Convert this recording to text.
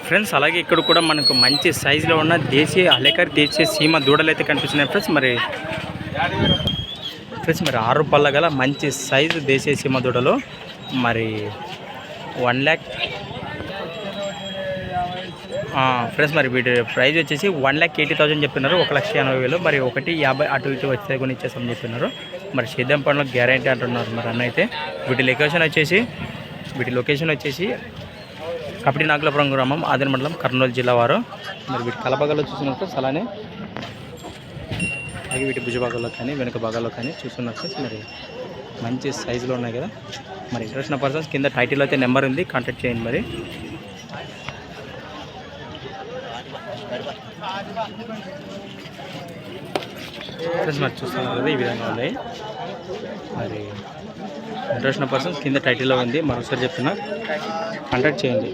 Friends అలాగే ఇక్కడ కూడా మనకు మంచి సైజులో ఉన్న దేశీయ అలేకర్ దేశీయ సీమ దూడలు అయితే కనిపిస్తున్నాయి ఫ్రెండ్స్. మరి 6 పళ్ళ గల మంచి సైజు దేశీయ సీమ దూడలు మరి 1 lakh ఫ్రెండ్స్. మరి వీటి ప్రైజ్ వచ్చేసి 1,80,000 చెప్తున్నారు, 1,80,000. మరి 1,50,000 అటు ఇటు వచ్చే కొని ఇచ్చేసామని చెప్తున్నారు. మరి సేద్యం పనులకు గ్యారంటీ అంటున్నారు మరి అన్న అయితే. వీటి లొకేషన్ వచ్చేసి కపటి నాగులపురం గ్రామం, ఆదిన మండలం, కర్నూలు జిల్లా వారు. మరి వీటి కలపగల్లో చూసినట్టు అలానే అలాగే వీటి భుజ భాగాల్లో కానీ వెనుక భాగాల్లో కానీ చూస్తున్నట్టు మరి మంచి సైజులో ఉన్నాయి కదా. మరి ఇంట్రెస్ట్ ఉన్న పర్సన్స్ కింద టైటిల్ అయితే నెంబర్ ఉంది, కాంటాక్ట్ చేయండి. మరి మరి చూస్తున్నారు కదా ఈ విధంగా ఉన్నాయి. మరి ఇంట్రెస్ట్ ఉన్న పర్సన్స్ కింద టైటిల్లో ఉంది, మరోసారి చెప్తున్నా, కాంటాక్ట్ చేయండి.